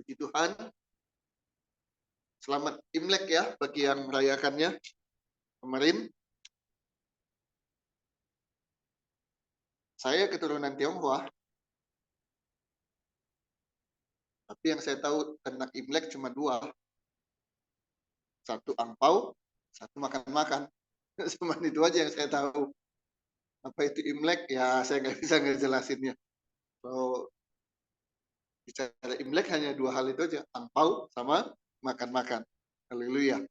Puji Tuhan. Selamat Imlek ya bagi yang merayakannya kemarin. Saya keturunan Tionghoa. Tapi yang saya tahu tentang Imlek cuma dua. Satu angpau, satu makan-makan. Cuma itu aja yang saya tahu. Apa itu Imlek? Ya saya nggak bisa ngejelasinnya. So, bicara Imlek hanya dua hal itu aja. Angpau sama makan-makan. Haleluya.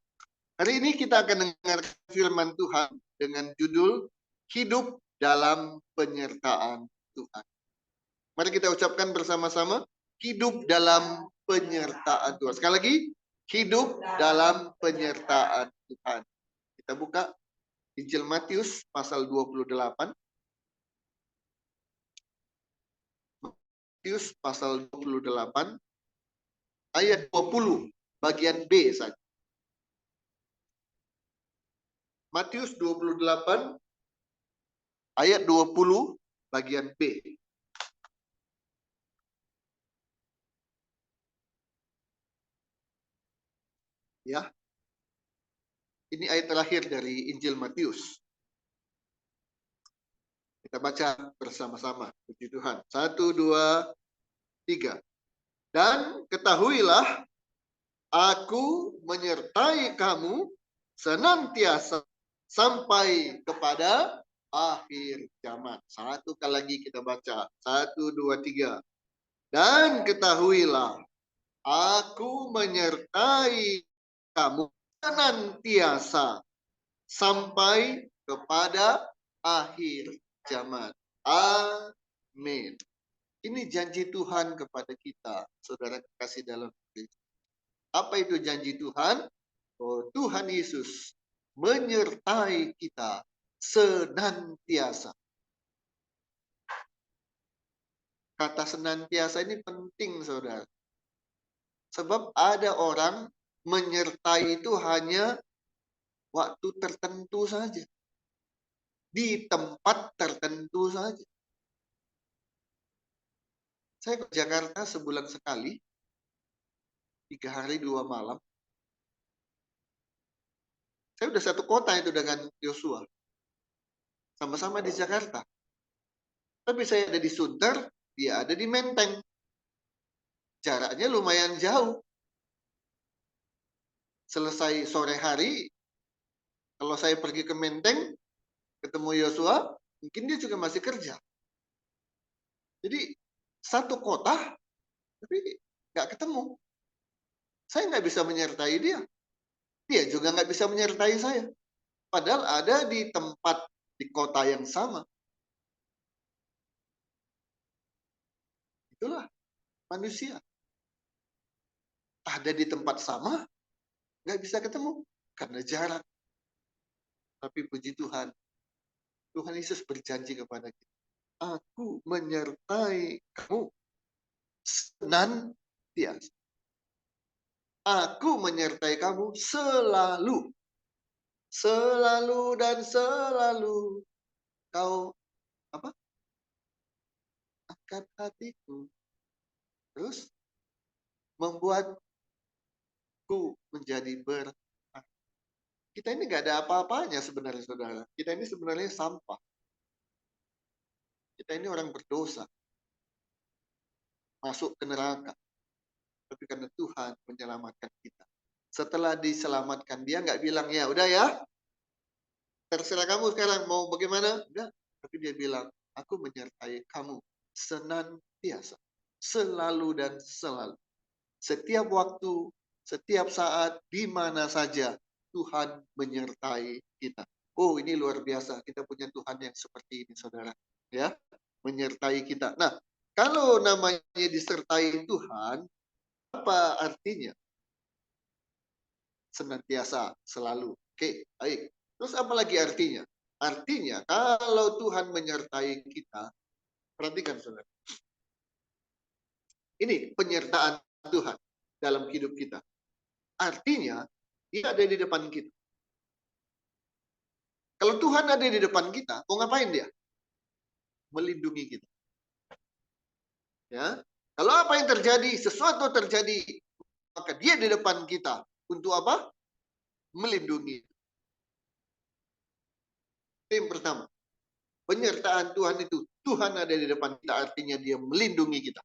Hari ini kita akan dengar firman Tuhan dengan judul Hidup dalam Penyertaan Tuhan. Mari kita ucapkan bersama-sama, hidup dalam penyertaan Tuhan. Sekali lagi, hidup dalam penyertaan Tuhan. Kita buka Injil Matius pasal 28. Matius pasal 28 ayat 20 bagian B saja. Matius 28 ayat 20 bagian B. Ya. Ini ayat terakhir dari Injil Matius. Kita baca bersama-sama. Puji Tuhan. 1, 2, 3. Dan ketahuilah, aku menyertai kamu senantiasa sampai kepada akhir zaman. Satu kali lagi kita baca. 1, 2, 3. Dan ketahuilah, aku menyertai kamu senantiasa sampai kepada akhir zaman. Amin. Ini janji Tuhan kepada kita, saudara kekasih dalam Kristus. Apa itu janji Tuhan? Oh, Tuhan Yesus menyertai kita senantiasa. Kata senantiasa ini penting, saudara. Sebab ada orang menyertai itu hanya waktu tertentu saja. Di tempat tertentu saja. Saya ke Jakarta sebulan sekali, 3 hari 2 malam. Saya udah satu kota itu dengan Yosua. Sama-sama di Jakarta. Tapi saya ada di Sunter, dia ada di Menteng. Jaraknya lumayan jauh. Selesai sore hari, kalau saya pergi ke Menteng, ketemu Yosua, mungkin dia juga masih kerja. Jadi satu kota, tapi nggak ketemu. Saya nggak bisa menyertai dia. Dia juga nggak bisa menyertai saya. Padahal ada di tempat, di kota yang sama. Itulah manusia. Ada di tempat sama, nggak bisa ketemu. Karena jarak. Tapi puji Tuhan, Tuhan Yesus berjanji kepada kita. Aku menyertai kamu senantiasa. Aku menyertai kamu selalu. Selalu dan selalu. Kau apa? Angkat hatiku. Terus membuatku menjadi berharga. Kita ini nggak ada apa-apanya sebenarnya, saudara. Kita ini sebenarnya sampah. Kita ini orang berdosa. Masuk ke neraka. Tapi karena Tuhan menyelamatkan kita. Setelah diselamatkan, dia nggak bilang, ya udah ya, terserah kamu sekarang mau bagaimana. Enggak. Tapi dia bilang, aku menyertai kamu senantiasa. Selalu dan selalu. Setiap waktu, setiap saat, di mana saja Tuhan menyertai kita. Oh, ini luar biasa. Kita punya Tuhan yang seperti ini, saudara. Ya, menyertai kita. Nah, kalau namanya disertai Tuhan, apa artinya? Senantiasa, selalu. Oke, baik. Terus apa lagi artinya? Artinya, kalau Tuhan menyertai kita, perhatikan, saudara. Ini penyertaan Tuhan dalam hidup kita. Artinya, dia ada di depan kita. Kalau Tuhan ada di depan kita, mau ngapain dia? Melindungi kita. Ya, Kalau apa yang terjadi, sesuatu terjadi, maka dia di depan kita. Untuk apa? Melindungi. Itu yang pertama. Penyertaan Tuhan itu, Tuhan ada di depan kita, artinya dia melindungi kita.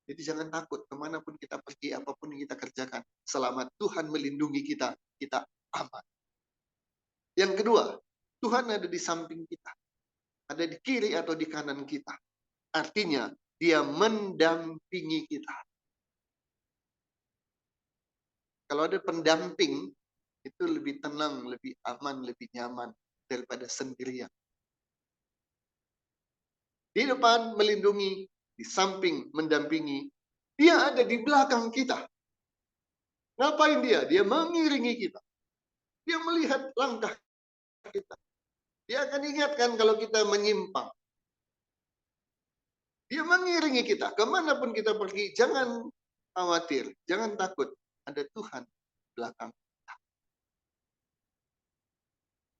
Jadi jangan takut, kemanapun kita pergi, apapun yang kita kerjakan. Selama Tuhan melindungi kita, kita aman. Yang kedua, Tuhan ada di samping kita. Ada di kiri atau di kanan kita. Artinya, dia mendampingi kita. Kalau ada pendamping, itu lebih tenang, lebih aman, lebih nyaman daripada sendirian. Di depan melindungi, di samping mendampingi, dia ada di belakang kita. Ngapain dia? Dia mengiringi kita. Dia melihat langkah kita. Dia akan ingatkan kalau kita menyimpang. Dia mengiringi kita. Kemanapun kita pergi, jangan khawatir, jangan takut. Ada Tuhan belakang kita.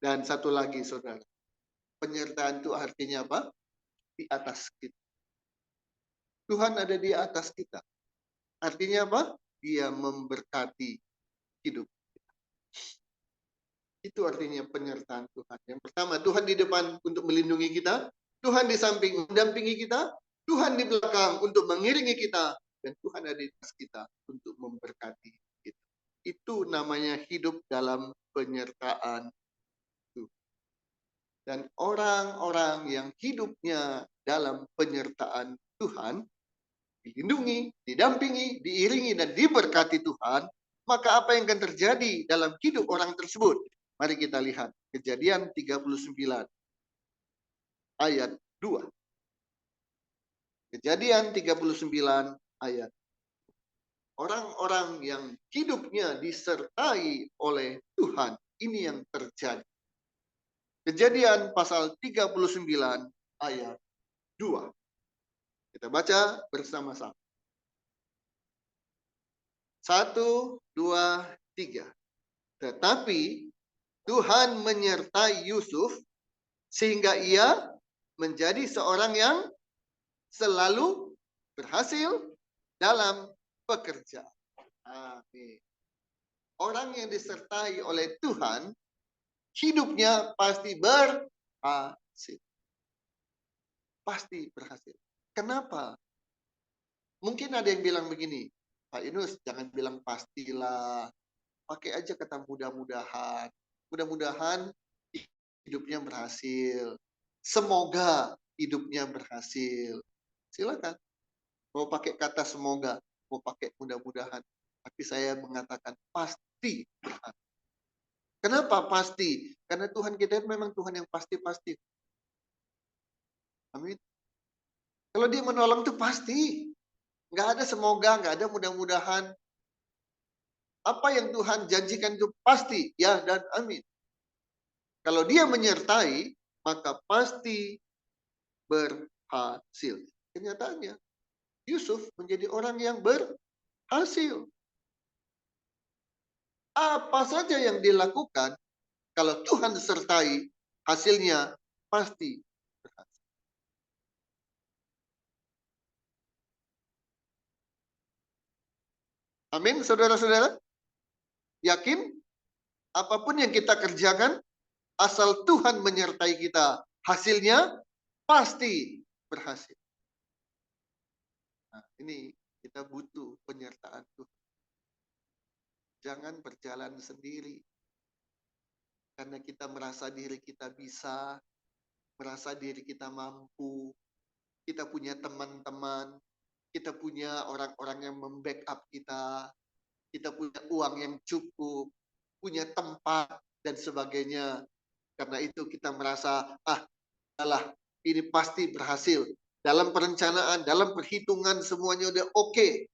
Dan satu lagi, saudara. Penyertaan itu artinya apa? Di atas kita. Tuhan ada di atas kita. Artinya apa? Dia memberkati hidup. Itu artinya penyertaan Tuhan. Yang pertama, Tuhan di depan untuk melindungi kita. Tuhan di samping mendampingi kita. Tuhan di belakang untuk mengiringi kita. Dan Tuhan ada di atas kita untuk memberkati kita. Itu namanya hidup dalam penyertaan Tuhan. Dan orang-orang yang hidupnya dalam penyertaan Tuhan, dilindungi, didampingi, diiringi, dan diberkati Tuhan, maka apa yang akan terjadi dalam hidup orang tersebut? Mari kita lihat Kejadian 39 ayat 2. Kejadian 39 ayat. Orang-orang yang hidupnya disertai oleh Tuhan, ini yang terjadi. Kejadian pasal 39 ayat 2. Kita baca bersama-sama. 1, 2, 3. Tetapi Tuhan menyertai Yusuf sehingga ia menjadi seorang yang selalu berhasil dalam pekerjaan. Amin. Orang yang disertai oleh Tuhan, hidupnya pasti berhasil. Pasti berhasil. Kenapa? Mungkin ada yang bilang begini, Pak Yunus, jangan bilang pastilah. Pakai aja kata mudah-mudahan. Mudah-mudahan hidupnya berhasil. Semoga hidupnya berhasil. Silakan. Mau pakai kata semoga, mau pakai mudah-mudahan. Tapi saya mengatakan pasti berhasil. Kenapa pasti? Karena Tuhan kita memang Tuhan yang pasti-pasti. Amin. Kalau dia menolong itu pasti. Nggak ada semoga, nggak ada mudah-mudahan. Apa yang Tuhan janjikan itu pasti. Ya dan amin. Kalau dia menyertai, maka pasti berhasil. Kenyataannya, Yusuf menjadi orang yang berhasil. Apa saja yang dilakukan, kalau Tuhan sertai, hasilnya pasti berhasil. Amin, saudara-saudara. Yakin? Apapun yang kita kerjakan, asal Tuhan menyertai kita, hasilnya pasti berhasil. Nah, ini kita butuh penyertaan Tuhan. Jangan berjalan sendiri. Karena kita merasa diri kita bisa, merasa diri kita mampu, kita punya teman-teman, kita punya orang-orang yang membackup kita punya uang yang cukup, punya tempat, dan sebagainya. Karena itu kita merasa, adalah ini pasti berhasil. Dalam perencanaan, dalam perhitungan, semuanya udah oke.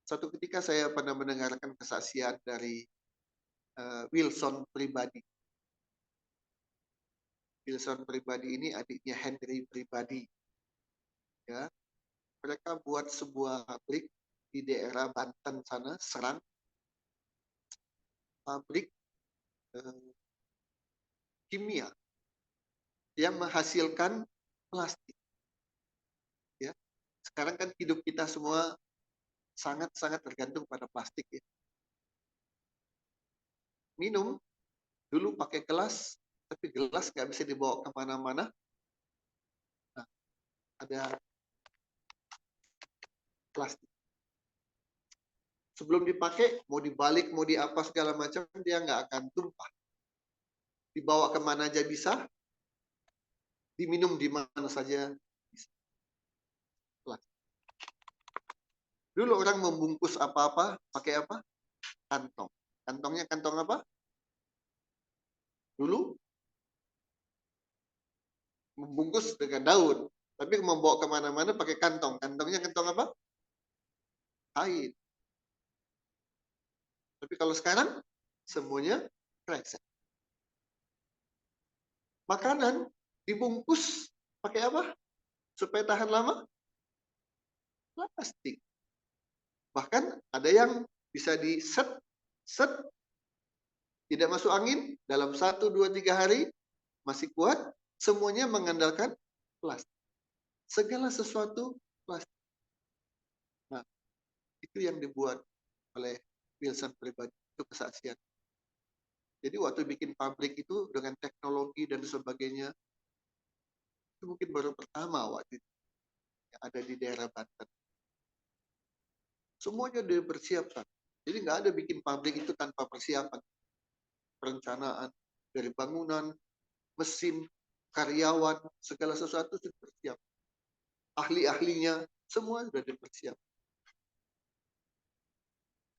Suatu ketika saya pernah mendengarkan kesaksian dari Wilson Pribadi. Wilson Pribadi ini adiknya Henry Pribadi. Ya, mereka buat sebuah pabrik di daerah Banten sana, Serang. Pabrik kimia yang menghasilkan plastik. Sekarang kan hidup kita semua sangat-sangat tergantung pada plastik ya. Minum, dulu pakai gelas, tapi gelas nggak bisa dibawa kemana-mana. Nah, ada plastik. Sebelum dipakai, mau dibalik, mau di apa segala macam, dia nggak akan tumpah. Dibawa kemana aja bisa, diminum di mana saja bisa. Plastik. Dulu orang membungkus apa-apa, pakai apa? Kantong. Kantongnya kantong apa? Dulu membungkus dengan daun. Tapi membawa kemana-mana pakai kantong. Kantongnya kantong apa? Kain. Tapi kalau sekarang, semuanya kresek. Makanan dibungkus pakai apa? Supaya tahan lama? Plastik. Bahkan ada yang bisa di-set, tidak masuk angin, dalam 1, 2, 3 hari, masih kuat, semuanya mengandalkan plastik. Segala sesuatu plastik. Nah, itu yang dibuat oleh Wilson pribadi, itu kesaksian. Jadi waktu bikin pabrik itu dengan teknologi dan sebagainya, itu mungkin baru pertama waktu itu yang ada di daerah Banten. Semuanya dipersiapkan. Jadi nggak ada bikin pabrik itu tanpa persiapan. Perencanaan dari bangunan, mesin, karyawan, segala sesuatu sudah dipersiapkan. Ahli-ahlinya, semua sudah dipersiapkan.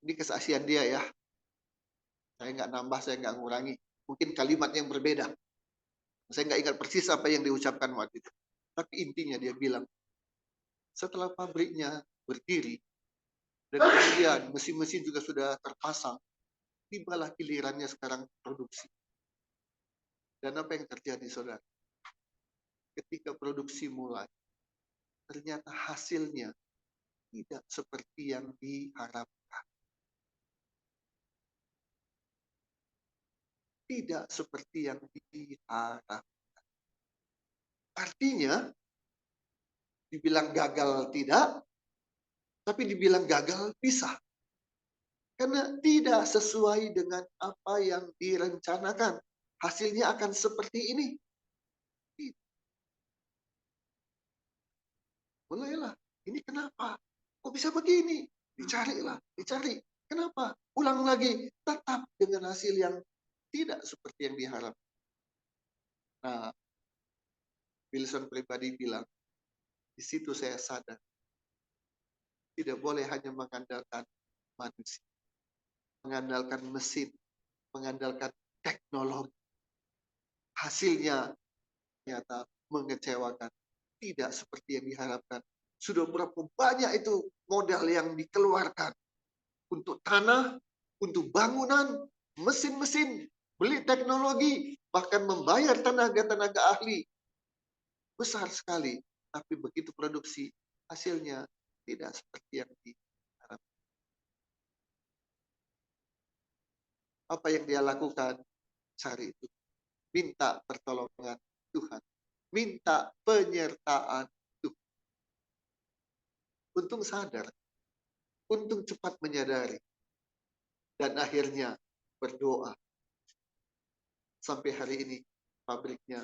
Ini kesaksian dia ya. Saya nggak nambah, saya nggak ngurangi. Mungkin kalimat yang berbeda. Saya nggak ingat persis apa yang diucapkan waktu itu. Tapi intinya dia bilang, setelah pabriknya berdiri, dan kemudian mesin-mesin juga sudah terpasang, tibalah gilirannya sekarang produksi. Dan apa yang terjadi, saudara? Ketika produksi mulai, ternyata hasilnya tidak seperti yang diharapkan. Tidak seperti yang diharapkan. Artinya, dibilang gagal tidak, tapi dibilang gagal bisa. Karena tidak sesuai dengan apa yang direncanakan. Hasilnya akan seperti ini. Mulailah, ini kenapa? Kok bisa begini? Dicarilah, dicari. Kenapa? Ulang lagi, tetap dengan hasil yang tidak seperti yang diharapkan. Nah, Wilson pribadi bilang, di situ saya sadar, tidak boleh hanya mengandalkan manusia, mengandalkan mesin, mengandalkan teknologi. Hasilnya ternyata mengecewakan, tidak seperti yang diharapkan. Sudah berapa banyak itu modal yang dikeluarkan untuk tanah, untuk bangunan, mesin-mesin, beli teknologi, bahkan membayar tenaga-tenaga ahli. Besar sekali. Tapi begitu produksi, hasilnya tidak seperti yang diharapkan. Apa yang dia lakukan? Cari itu. Minta pertolongan Tuhan. Minta penyertaan Tuhan. Untung sadar. Untung cepat menyadari. Dan akhirnya berdoa. Sampai hari ini pabriknya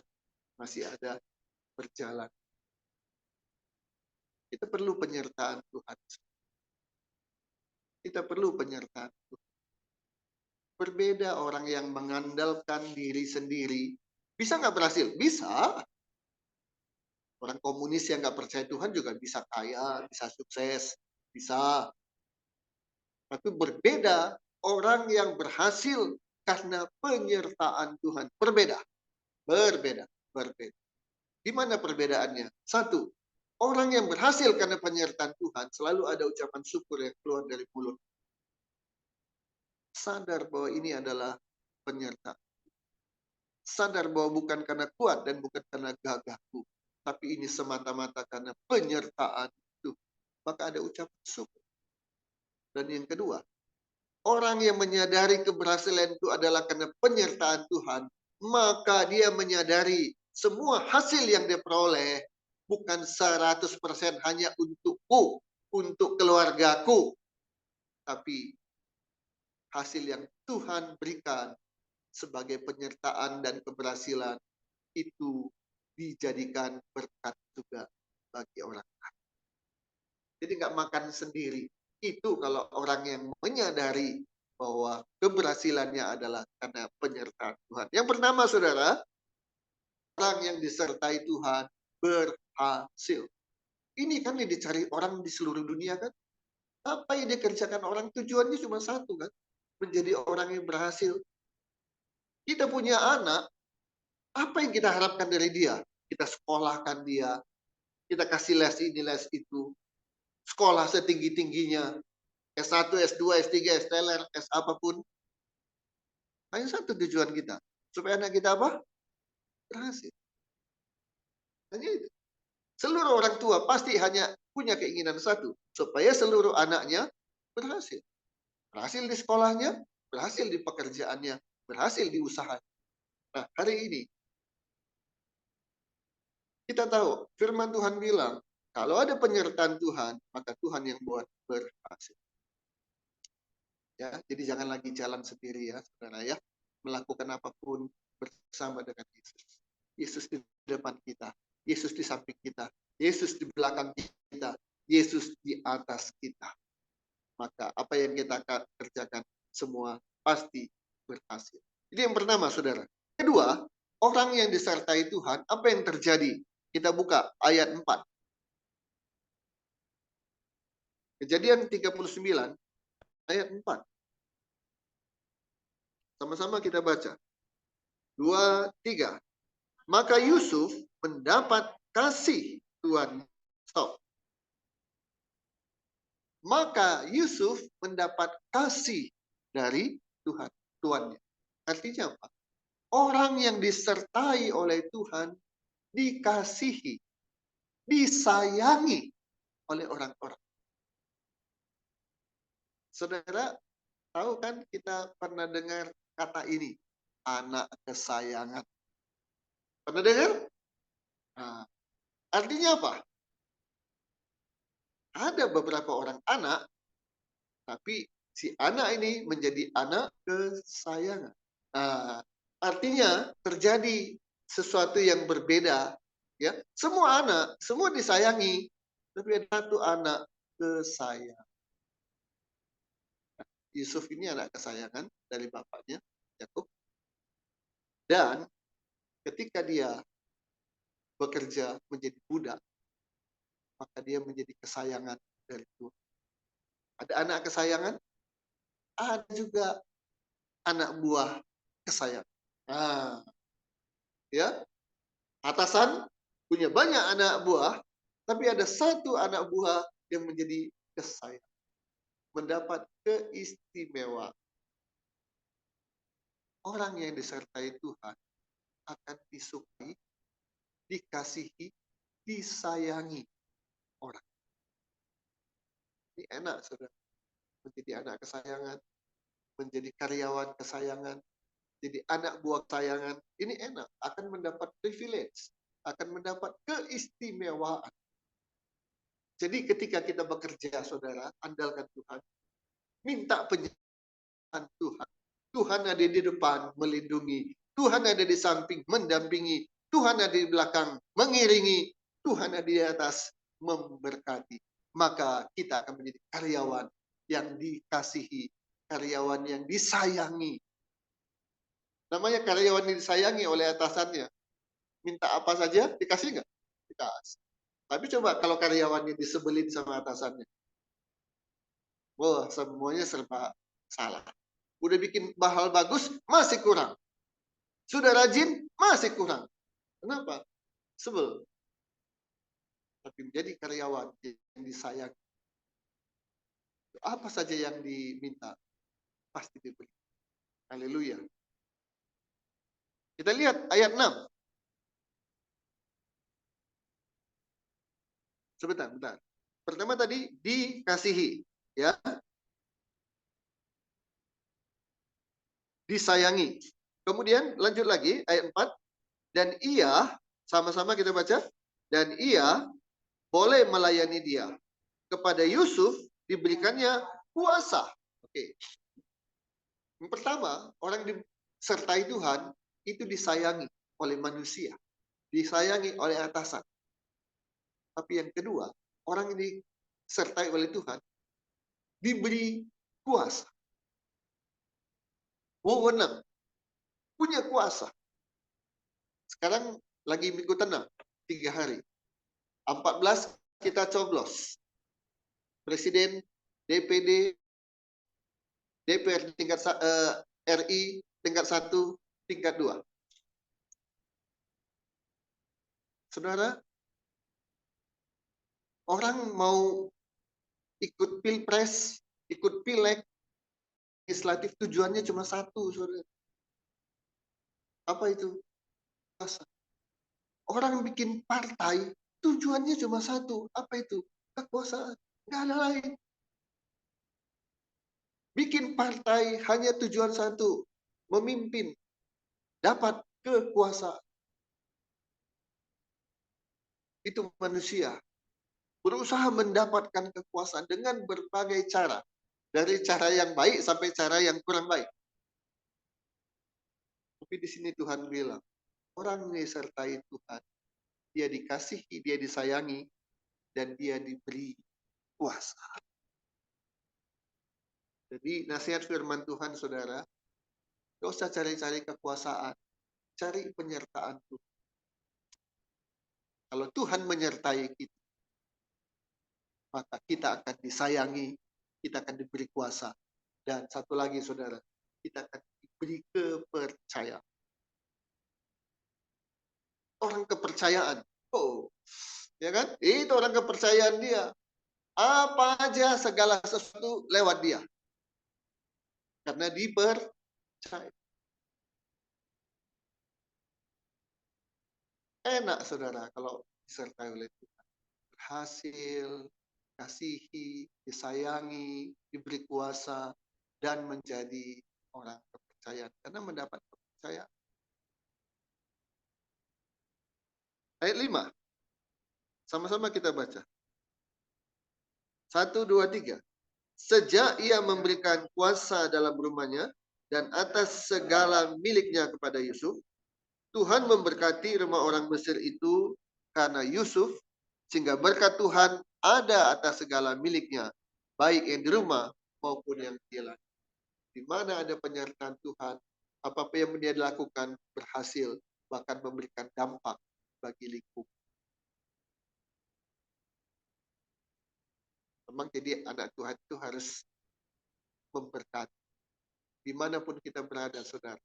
masih ada berjalan. Kita perlu penyertaan Tuhan. Kita perlu penyertaan Tuhan. Berbeda orang yang mengandalkan diri sendiri. Bisa nggak berhasil? Bisa. Orang komunis yang nggak percaya Tuhan juga bisa kaya, bisa sukses, bisa. Tapi berbeda orang yang berhasil karena penyertaan Tuhan. Berbeda. Berbeda. Berbeda. Di mana perbedaannya? Satu, orang yang berhasil karena penyertaan Tuhan selalu ada ucapan syukur yang keluar dari mulut. Sadar bahwa ini adalah penyertaan. Sadar bahwa bukan karena kuat dan bukan karena gagahku, tapi ini semata-mata karena penyertaan Tuhan. Maka ada ucapan syukur. Dan yang kedua, orang yang menyadari keberhasilan itu adalah karena penyertaan Tuhan, maka dia menyadari semua hasil yang dia peroleh bukan 100% hanya untukku, untuk keluargaku, tapi hasil yang Tuhan berikan sebagai penyertaan dan keberhasilan itu dijadikan berkat juga bagi orang. Jadi nggak makan sendiri. Itu kalau orang yang menyadari bahwa keberhasilannya adalah karena penyertaan Tuhan. Yang pertama, saudara, orang yang disertai Tuhan berhasil. Ini kan yang dicari orang di seluruh dunia kan. Apa yang dikerjakan orang tujuannya cuma satu kan. Menjadi orang yang berhasil. Kita punya anak, apa yang kita harapkan dari dia? Kita sekolahkan dia, kita kasih les ini, les itu. Sekolah setinggi-tingginya, S1, S2, S3, S-teler, S apapun. Hanya satu tujuan kita. Supaya anak kita apa? Berhasil. Hanya itu. Seluruh orang tua pasti hanya punya keinginan satu. Supaya seluruh anaknya berhasil. Berhasil di sekolahnya, berhasil di pekerjaannya, berhasil di usahanya. Nah, hari ini kita tahu firman Tuhan bilang, kalau ada penyertaan Tuhan, maka Tuhan yang buat berhasil. Ya, jadi jangan lagi jalan sendiri ya, saudara ya. Melakukan apapun bersama dengan Yesus. Yesus di depan kita, Yesus di samping kita, Yesus di belakang kita, Yesus di atas kita. Maka apa yang kita kerjakan semua pasti berhasil. Jadi yang pertama, saudara. Kedua, orang yang disertai Tuhan, apa yang terjadi? Kita buka ayat 4. Kejadian 39 ayat 4. Sama-sama kita baca. 2, 3. Maka Yusuf mendapat kasih Tuhan. Stop. Maka Yusuf mendapat kasih dari Tuhan. Tuannya. Artinya apa? Orang yang disertai oleh Tuhan dikasihi, disayangi oleh orang-orang. Saudara, tahu kan kita pernah dengar kata ini, anak kesayangan. Pernah dengar? Nah, artinya apa? Ada beberapa orang anak, tapi si anak ini menjadi anak kesayangan. Nah, artinya terjadi sesuatu yang berbeda. Ya, semua anak, semua disayangi, tapi ada satu anak kesayangan. Yusuf ini anak kesayangan dari bapaknya, Yakub. Dan ketika dia bekerja menjadi budak, maka dia menjadi kesayangan dari Tuhan. Ada anak kesayangan, ada juga anak buah kesayangan. Nah, ya, atasan punya banyak anak buah, tapi ada satu anak buah yang menjadi kesayangan, mendapat keistimewaan. Orang yang disertai Tuhan akan disukai, dikasihi, disayangi orang. Ini enak, saudara. Menjadi anak kesayangan, menjadi karyawan kesayangan, jadi anak buah kesayangan. Ini enak, akan mendapat privilege, akan mendapat keistimewaan. Jadi ketika kita bekerja, saudara, andalkan Tuhan, minta penyertaan Tuhan. Tuhan ada di depan melindungi, Tuhan ada di samping mendampingi, Tuhan ada di belakang mengiringi, Tuhan ada di atas memberkati. Maka kita akan menjadi karyawan yang dikasihi, karyawan yang disayangi. Namanya karyawan yang disayangi oleh atasannya. Minta apa saja, dikasih nggak? Dikasih. Tapi coba kalau karyawannya disebelin sama atasannya. Wah, semuanya serba salah. Udah bikin hal bagus, masih kurang. Sudah rajin, masih kurang. Kenapa? Sebel. Tapi menjadi karyawan yang disayang. Apa saja yang diminta, pasti diberi. Haleluya. Kita lihat ayat 6. Sebentar. Pertama tadi, dikasihi. Ya. Disayangi. Kemudian lanjut lagi ayat 4. Dan ia, sama-sama kita baca. dan ia boleh melayani dia. Kepada Yusuf diberikannya kuasa. Oke. Yang pertama, orang disertai Tuhan itu disayangi oleh manusia, disayangi oleh atasan. Tapi yang kedua, orang ini disertai oleh Tuhan diberi kuasa, wewenang, punya kuasa. Sekarang lagi minggu tenang, 3 hari. 14 kita coblos. Presiden, DPD, DPR tingkat RI tingkat 1, tingkat 2. Saudara, orang mau ikut pilpres, ikut pileg, legislatif tujuannya cuma satu, saudara. Apa itu? Kuasa. Orang bikin partai tujuannya cuma satu. Apa itu? Kekuasaan. Nggak ada lain. Bikin partai hanya tujuan satu. Memimpin. Dapat kekuasaan. Itu manusia. Berusaha mendapatkan kekuasaan dengan berbagai cara. Dari cara yang baik sampai cara yang kurang baik. Tapi di sini Tuhan bilang, orang yang disertai Tuhan, dia dikasihi, dia disayangi, dan dia diberi kuasa. Jadi nasihat firman Tuhan, saudara, gak usah cari-cari kekuasaan, cari penyertaan Tuhan. Kalau Tuhan menyertai kita, maka kita akan disayangi, kita akan diberi kuasa. Dan satu lagi, saudara, kita akan diberi kepercayaan. Orang kepercayaan. Oh, ya kan? Itu orang kepercayaan dia. Apa aja segala sesuatu lewat dia. Karena dipercaya. Enak, saudara, kalau disertai oleh Tuhan. Berhasil, kasihi, disayangi, diberi kuasa, dan menjadi orang kepercayaan. Karena mendapat kepercayaan. Ayat 5. Sama-sama kita baca. 1, 2, 3. Sejak ia memberikan kuasa dalam rumahnya dan atas segala miliknya kepada Yusuf, Tuhan memberkati rumah orang Mesir itu karena Yusuf, sehingga berkat Tuhan ada atas segala miliknya, baik yang di rumah maupun yang di langit. Di mana ada penyertaan Tuhan, apa-apa yang dia lakukan berhasil, bahkan memberikan dampak bagi lingkungan. Memang jadi anak Tuhan itu harus memberkati. Dimanapun kita berada, saudara,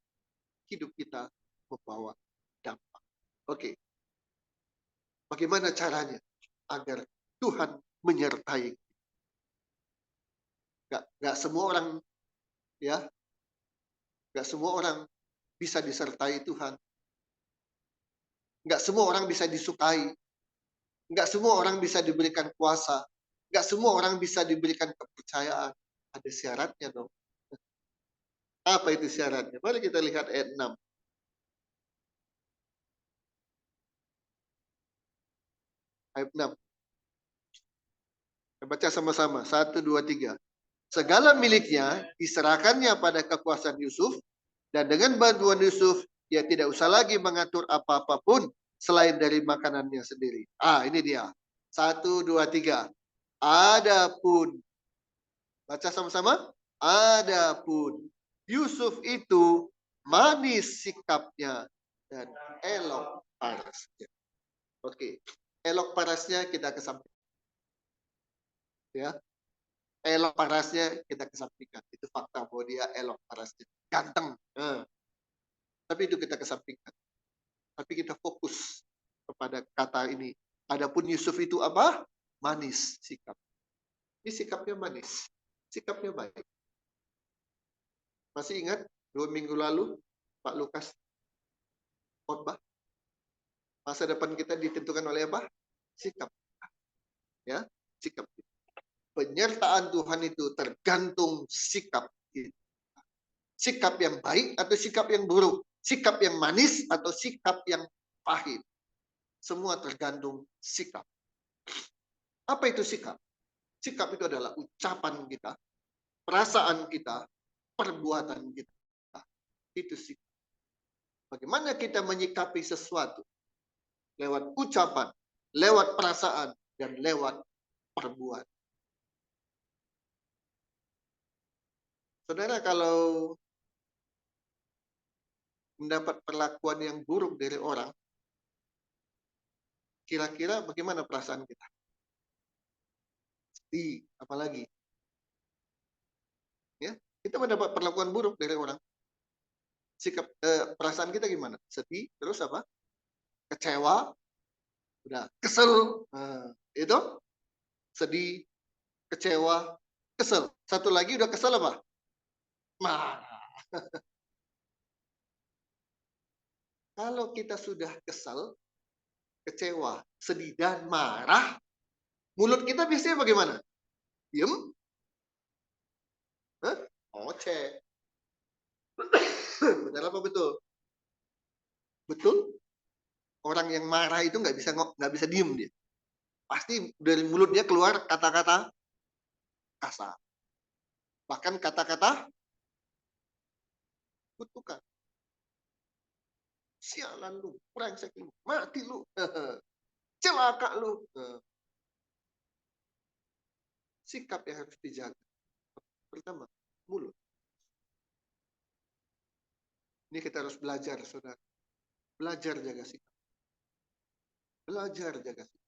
hidup kita membawa dampak. Oke. Bagaimana caranya agar Tuhan menyertai? Gak semua orang, ya, gak semua orang bisa disertai Tuhan. Gak semua orang bisa disukai. Gak semua orang bisa diberikan kuasa. Gak semua orang bisa diberikan kepercayaan. Ada syaratnya dong. Apa itu syaratnya? Mari kita lihat ayat 6. Ayat 6. Kita baca sama-sama. 1, 2, 3. Segala miliknya diserahkannya pada kekuasaan Yusuf, dan dengan bantuan Yusuf, dia tidak usah lagi mengatur apa-apa pun selain dari makanannya sendiri. Ini dia. 1, 2, 3. Adapun. Baca sama-sama. Adapun Yusuf itu manis sikapnya dan elok parasnya. Oke. Elok parasnya kita kesampingkan. Ya. Elok parasnya kita kesampingkan. Itu fakta bahwa dia elok parasnya. Ganteng. Tapi itu kita kesampingkan. Tapi kita fokus kepada kata ini. Adapun Yusuf itu apa? Manis sikap. Ini sikapnya manis. Sikapnya baik. Masih ingat 2 minggu lalu Pak Lukas khotbah? Masa depan kita ditentukan oleh apa? Sikap. Ya, sikap. Penyertaan Tuhan itu tergantung sikap kita. Sikap yang baik atau sikap yang buruk. Sikap yang manis atau sikap yang pahit. Semua tergantung sikap. Apa itu sikap? Sikap itu adalah ucapan kita, perasaan kita, perbuatan kita. Itu sikap. Bagaimana kita menyikapi sesuatu lewat ucapan, lewat perasaan, dan lewat perbuatan. Saudara, kalau mendapat perlakuan yang buruk dari orang, kira-kira bagaimana perasaan kita? Sedih, apalagi. Ya, kita mendapat perlakuan buruk dari orang. Sikap perasaan kita gimana? Sedih, terus apa? Kecewa, udah kesel. Nah, itu sedih, kecewa, kesel. Satu lagi udah kesel apa? Marah. Kalau kita sudah kesel, kecewa, sedih, dan marah, mulut kita biasanya bagaimana? Diem? Hah? Ngoceh. Benar apa betul? Betul? Orang yang marah itu nggak bisa diem dia. Pasti dari mulutnya keluar kata-kata kasar. Bahkan kata-kata kutukan. Sialan lu, brengsek lu, mati lu, celaka lu. Sikap yang harus dijaga. Pertama, mulut. Ini kita harus belajar, saudara. Belajar jaga sikap. Belajar jaga sikap.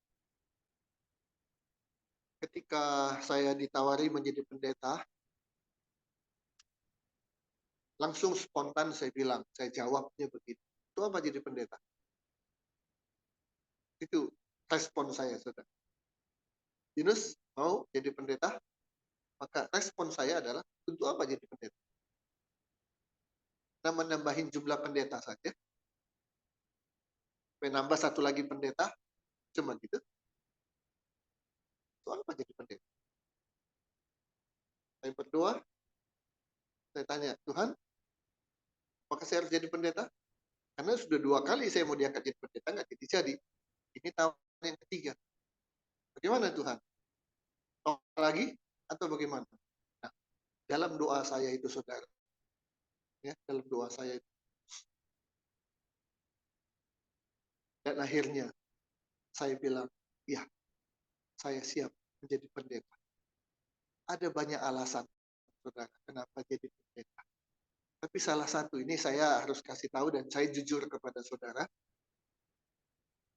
Ketika saya ditawari menjadi pendeta, langsung spontan saya bilang, saya jawabnya begitu. Itu apa jadi pendeta? Itu respon saya, saudara. Yunus mau jadi pendeta? Maka respon saya adalah, untuk apa jadi pendeta? Kita menambahin jumlah pendeta saja. Menambah satu lagi pendeta, cuma gitu. Itu apa jadi pendeta? Saya berdoa, saya tanya, Tuhan, apakah saya harus jadi pendeta? Karena sudah 2 kali saya mau diangkat jadi pendeta, nggak jadi. Ini tawaran yang ketiga. Bagaimana Tuhan? Tolong lagi atau bagaimana? Nah, dalam doa saya itu, saudara, ya, dalam doa saya itu, dan akhirnya saya bilang, ya, saya siap menjadi pendeta. Ada banyak alasan, saudara, kenapa jadi pendeta. Tapi salah satu ini saya harus kasih tahu dan saya jujur kepada saudara.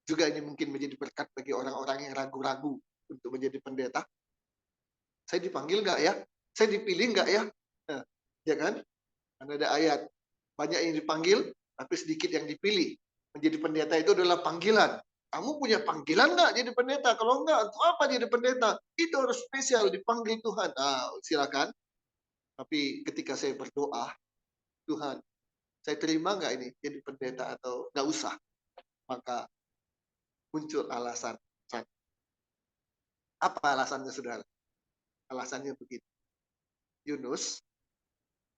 Juga ini mungkin menjadi berkat bagi orang-orang yang ragu-ragu untuk menjadi pendeta. Saya dipanggil nggak ya? Saya dipilih nggak ya? Nah, ya kan? Karena ada ayat, banyak yang dipanggil, tapi sedikit yang dipilih. Menjadi pendeta itu adalah panggilan. Kamu punya panggilan nggak jadi pendeta? Kalau nggak, untuk apa jadi pendeta? Itu harus spesial, dipanggil Tuhan. Nah, silakan. Tapi ketika saya berdoa, Tuhan, saya terima nggak ini jadi pendeta atau nggak usah? Maka muncul alasan. Apa alasannya, saudara? Alasannya begitu. Yunus,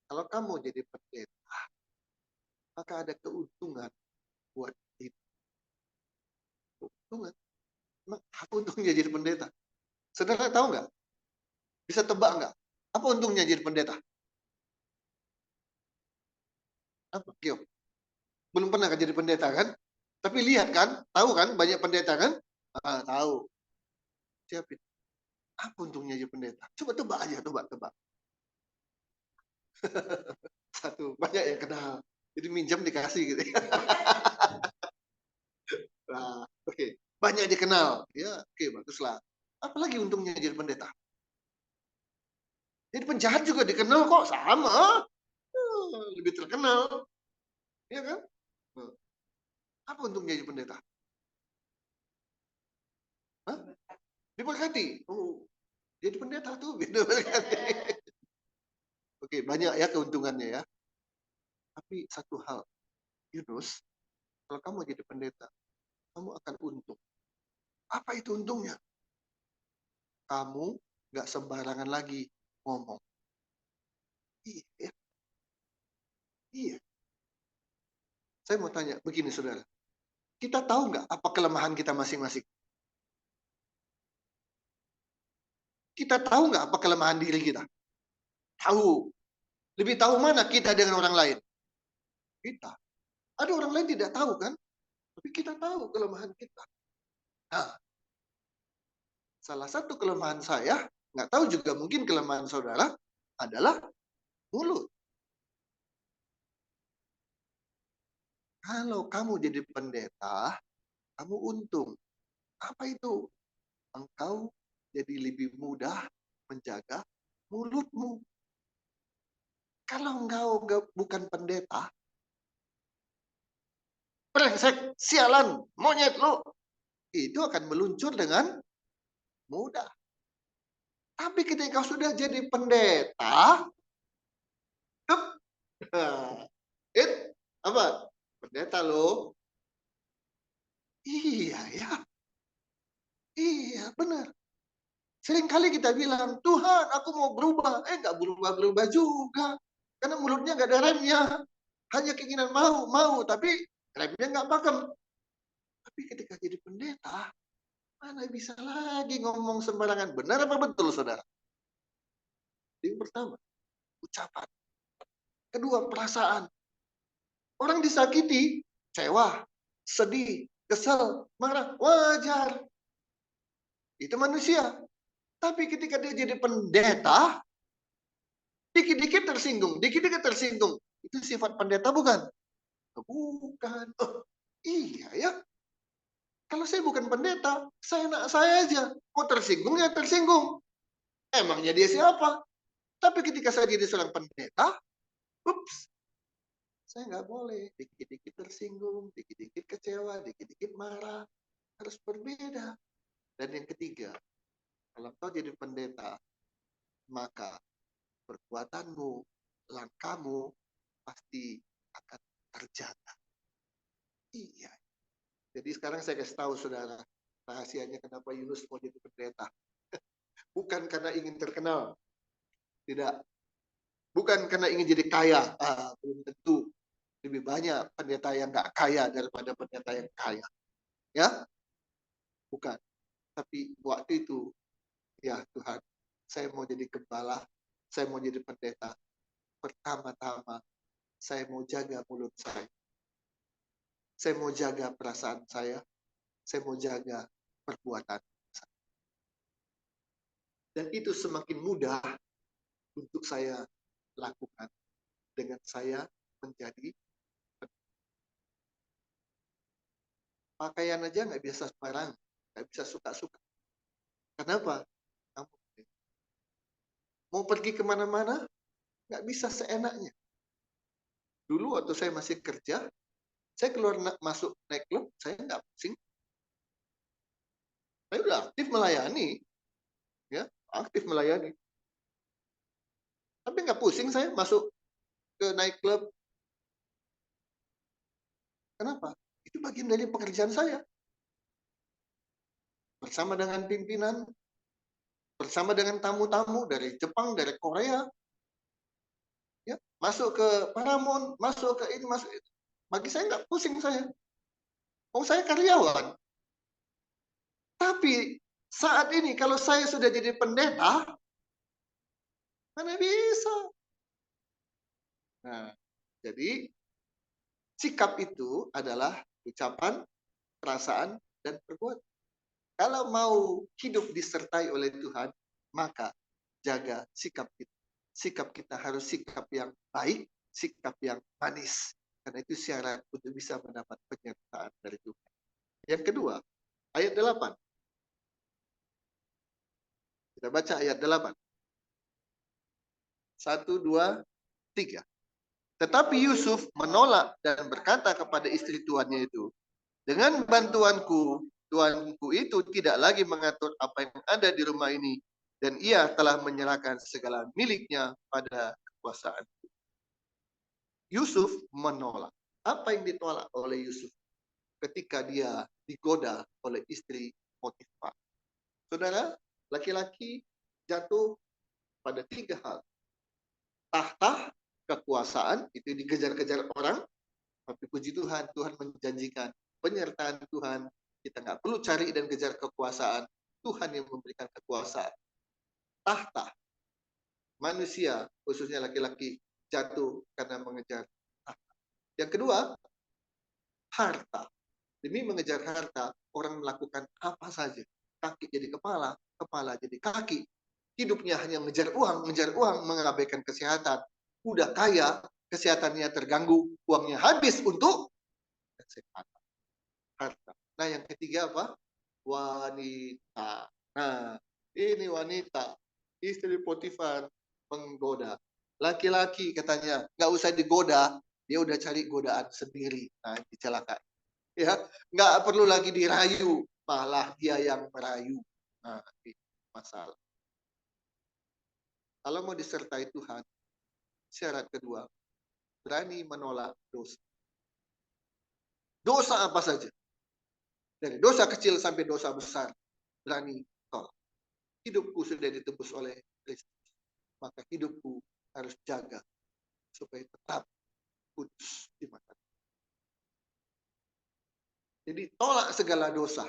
kalau kamu jadi pendeta, maka ada keuntungan buat itu. Keuntungan. Emang apa untungnya jadi pendeta? Saudara tahu nggak? Bisa tebak nggak? Apa untungnya jadi pendeta? Apa? Yo, belum pernah kan jadi pendeta kan? Tapi lihat kan, tahu kan banyak pendeta kan? Tahu. Siapin. Apa untungnya jadi pendeta? Coba tebak aja, tebak. Satu, banyak yang kenal. Jadi minjam dikasih gitu. Nah, oke. Banyak dikenal. Ya, oke, baguslah. Apalagi untungnya jadi pendeta? Jadi penjahat juga dikenal kok, sama. Lebih terkenal. Iya kan? Apa untungnya jadi pendeta? Hah? Diberkati. Oh, jadi pendeta tuh diberkati. Oke, banyak ya keuntungannya ya. Tapi satu hal, Yunus, kalau kamu jadi pendeta, kamu akan untung. Apa itu untungnya? Kamu nggak sembarangan lagi ngomong. Iya, iya. Saya mau tanya, begini saudara. Kita tahu nggak apa kelemahan kita masing-masing? Kita tahu nggak apa kelemahan diri kita? Tahu. Lebih tahu mana kita dengan orang lain? Kita. Ada orang lain tidak tahu kan? Tapi kita tahu kelemahan kita. Nah, salah satu kelemahan saya, nggak tahu juga mungkin kelemahan saudara, adalah mulut. Kalau kamu jadi pendeta, kamu untung. Apa itu? Engkau jadi lebih mudah menjaga mulutmu. Kalau engkau bukan pendeta, brengsek, sialan, monyet lu, itu akan meluncur dengan mudah. Tapi ketika sudah jadi pendeta, apa? Pendeta lo. Iya ya, iya benar. Seringkali kita bilang, Tuhan aku mau berubah. Nggak berubah-berubah juga. Karena mulutnya nggak ada remnya. Hanya keinginan mau. Tapi remnya nggak pakem. Tapi ketika jadi pendeta, mana bisa lagi ngomong sembarangan. Benar apa betul, saudara? Yang pertama, ucapan. Kedua, perasaan. Orang disakiti, kecewa, sedih, kesel, marah, wajar. Itu manusia. Tapi ketika dia jadi pendeta, dikit-dikit tersinggung, dikit-dikit tersinggung. Itu sifat pendeta bukan? Bukan. Oh, iya ya. Kalau saya bukan pendeta, saya enak saya aja. Mau tersinggung ya tersinggung. Emangnya dia siapa? Tapi ketika saya jadi seorang pendeta, ups, saya nggak boleh. Dikit-dikit tersinggung, dikit-dikit kecewa, dikit-dikit marah. Harus berbeda. Dan yang ketiga, kalau kau jadi pendeta, maka perbuatanmu, langkahmu pasti akan terjaga. Iya. Jadi sekarang saya kasih tahu saudara, rahasianya kenapa Yunus mau jadi pendeta. Bukan karena ingin terkenal. Tidak. Bukan karena ingin jadi kaya. Belum tentu. Lebih banyak pendeta yang nggak kaya daripada pendeta yang kaya. Ya? Bukan. Tapi waktu itu, ya Tuhan, saya mau jadi gembala, saya mau jadi pendeta. Pertama-tama, saya mau jaga mulut saya. Saya mau jaga perasaan saya mau jaga perbuatan saya. Dan itu semakin mudah untuk saya lakukan dengan saya menjadi pakaian aja nggak bisa sembarang, nggak bisa suka-suka. Kenapa? Kamu mau pergi kemana-mana nggak bisa seenaknya. Dulu waktu saya masih kerja, saya keluar masuk naik klub, saya nggak pusing. Saya udah aktif melayani, ya aktif melayani. Tapi nggak pusing saya masuk ke naik klub. Kenapa? Itu bagian dari pekerjaan saya. Bersama dengan pimpinan, bersama dengan tamu-tamu dari Jepang, dari Korea, ya masuk ke Paramount, masuk ke ini, masuk itu. Bagi saya nggak pusing saya. Oh saya karyawan. Tapi saat ini kalau saya sudah jadi pendeta, mana bisa? Nah, jadi sikap itu adalah ucapan, perasaan, dan perbuatan. Kalau mau hidup disertai oleh Tuhan, maka jaga sikap kita. Sikap kita harus sikap yang baik, sikap yang manis. Karena itu syarat untuk bisa mendapat penyertaan dari Tuhan. Yang kedua, ayat 8. Kita baca ayat 8. 1, 2, 3. Tetapi Yusuf menolak dan berkata kepada istri tuannya itu, dengan bantuanku, tuanku itu tidak lagi mengatur apa yang ada di rumah ini, dan ia telah menyerahkan segala miliknya pada kekuasaan. Yusuf menolak. Apa yang ditolak oleh Yusuf ketika dia digoda oleh istri Potifar? Saudara, laki-laki jatuh pada 3 hal. Tahta, kekuasaan, itu dikejar-kejar orang, tapi puji Tuhan, Tuhan menjanjikan penyertaan Tuhan, kita nggak perlu cari dan kejar kekuasaan. Tuhan yang memberikan kekuasaan. Tahta manusia, khususnya laki-laki, jatuh karena mengejar tahta. Yang kedua, harta. Demi mengejar harta, orang melakukan apa saja. Kaki jadi kepala, kepala jadi kaki. Hidupnya hanya mengejar uang, mengabaikan kesehatan. Udah kaya, kesehatannya terganggu, uangnya habis untuk kesehatan. Harta. Nah, yang ketiga apa? Wanita. Nah, ini wanita, istri Potifar menggoda. Laki-laki katanya, nggak usah digoda, dia udah cari godaan sendiri. Nah, dicelakai. Ya, nggak perlu lagi dirayu, malah dia yang merayu. Nah, ini masalah. Kalau mau disertai Tuhan, syarat kedua, berani menolak dosa. Dosa apa saja? Dari dosa kecil sampai dosa besar, berani tolak. Hidupku sudah ditebus oleh Kristus, maka hidupku harus jaga supaya tetap kudus di mata. Jadi tolak segala dosa.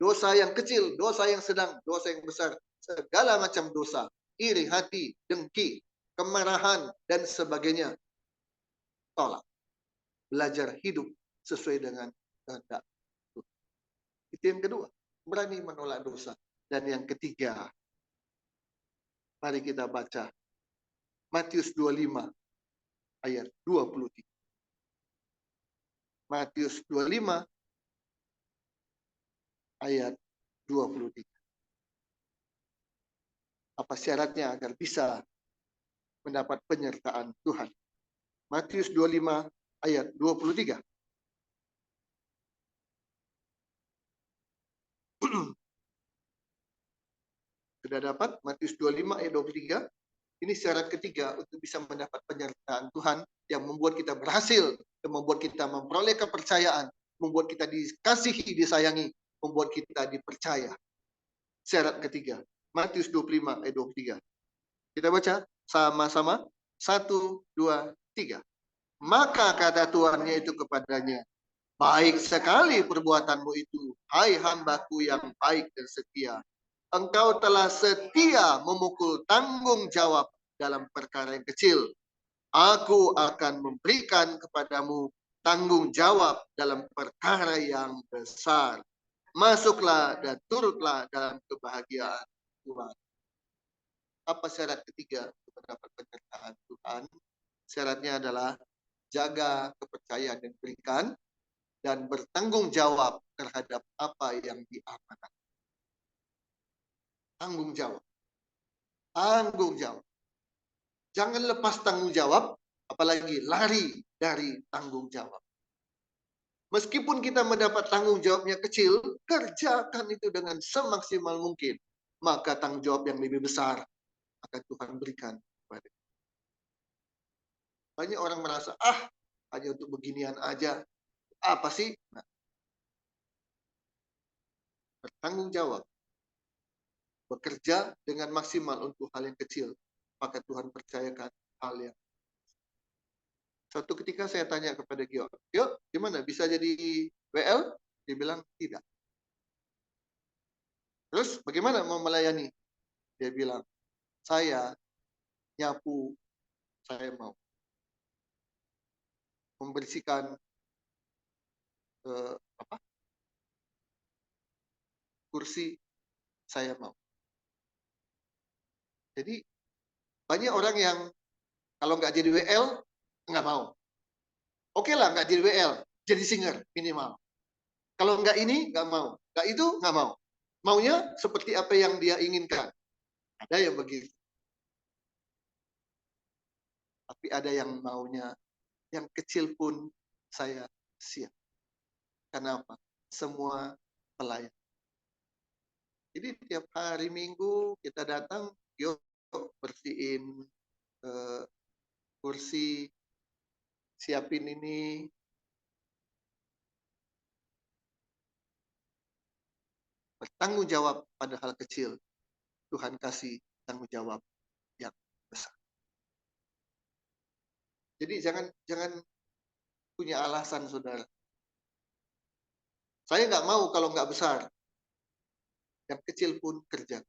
Dosa yang kecil, dosa yang sedang, dosa yang besar, segala macam dosa, iri hati, dengki, kemarahan, dan sebagainya. Tolak. Belajar hidup sesuai dengan kehendak Tuhan. Itu yang kedua, berani menolak dosa. Dan yang ketiga, mari kita baca Matius 25 ayat 23. Matius 25 ayat 23. Apa syaratnya agar bisa mendapat penyertaan Tuhan? Matius 25 ayat 23. Sudah dapat Matius 25 ayat 23? Ini syarat ketiga untuk bisa mendapat penyertaan Tuhan yang membuat kita berhasil, yang membuat kita memperoleh kepercayaan, membuat kita dikasihi, disayangi, membuat kita dipercaya. Syarat ketiga, Matius 25 ayat 23. Kita baca sama-sama. 1, 2, 3. Maka kata tuannya itu kepadanya, baik sekali perbuatanmu itu, hai hambaku yang baik dan setia. Engkau telah setia memukul tanggung jawab dalam perkara yang kecil. Aku akan memberikan kepadamu tanggung jawab dalam perkara yang besar. Masuklah dan turutlah dalam kebahagiaan Tuhan. Apa syarat ketiga untuk mendapat penyertaan Tuhan? Syaratnya adalah jaga kepercayaan yang diberikan dan bertanggung jawab terhadap apa yang diamanatkan. Tanggung jawab. Tanggung jawab. Jangan lepas tanggung jawab, apalagi lari dari tanggung jawab. Meskipun kita mendapat tanggung jawabnya kecil, kerjakan itu dengan semaksimal mungkin. Maka tanggung jawab yang lebih besar akan Tuhan berikan kepada kita. Banyak orang merasa, hanya untuk beginian aja. Apa sih? Nah, bertanggung jawab. Bekerja dengan maksimal untuk hal yang kecil. Maka Tuhan percayakan hal yang. Suatu ketika saya tanya kepada Gio, gimana bisa jadi WL? Dia bilang tidak. Terus bagaimana mau melayani? Dia bilang, saya nyapu, saya mau. Membersihkan kursi, saya mau. Jadi banyak orang yang kalau nggak jadi WL, nggak mau. Oke lah, nggak jadi WL, jadi singer minimal. Kalau nggak ini, nggak mau. Nggak itu, nggak mau. Maunya seperti apa yang dia inginkan. Ada yang begitu. Tapi ada yang maunya, yang kecil pun saya siap. Kenapa? Semua pelayan. Jadi tiap hari Minggu kita datang, yuk bersihin kursi, siapin ini. Bertanggung jawab pada hal kecil. Tuhan kasih tanggung jawab yang besar. Jadi jangan punya alasan, saudara. Saya nggak mau kalau nggak besar. Yang kecil pun kerja.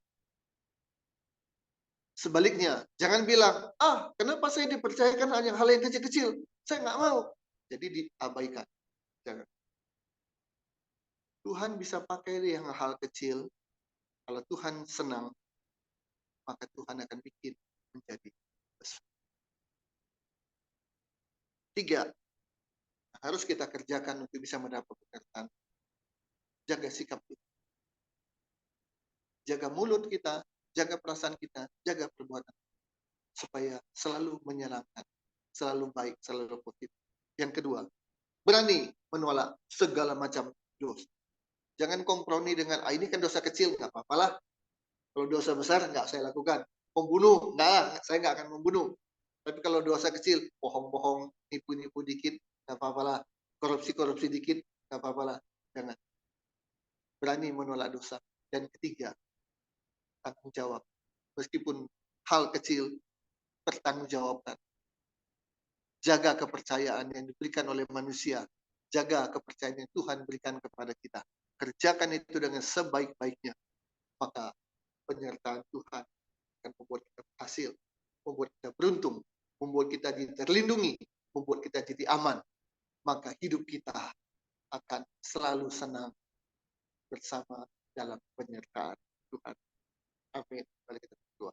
Sebaliknya, jangan bilang, kenapa saya dipercayakan hanya hal yang kecil-kecil? Saya nggak mau. Jadi diabaikan. Jangan. Tuhan bisa pakai yang hal kecil. Kalau Tuhan senang, maka Tuhan akan bikin menjadi besar. 3, harus kita kerjakan untuk bisa mendapat pekerjaan. Jaga sikap kita. Jaga mulut kita, jaga perasaan kita, jaga perbuatan. Supaya selalu menyenangkan, selalu baik, selalu positif. Yang kedua, berani menolak segala macam dosa. Jangan kompromi dengan, ini kan dosa kecil, nggak apa-apalah. Kalau dosa besar, nggak saya lakukan. Membunuh, saya nggak akan membunuh. Tapi kalau dosa kecil, bohong-bohong, nipu-nipu dikit, nggak apa-apalah. Korupsi-korupsi dikit, nggak apa-apalah. Jangan. Berani menolak dosa. Dan ketiga, tanggung jawab. Meskipun hal kecil, bertanggungjawabkan. Jaga kepercayaan yang diberikan oleh manusia. Jaga kepercayaan yang Tuhan berikan kepada kita. Kerjakan itu dengan sebaik-baiknya. Maka penyertaan Tuhan akan membuat kita berhasil, membuat kita beruntung, membuat kita terlindungi, membuat kita jadi aman. Maka hidup kita akan selalu senang bersama dalam penyertaan Tuhan. Amin.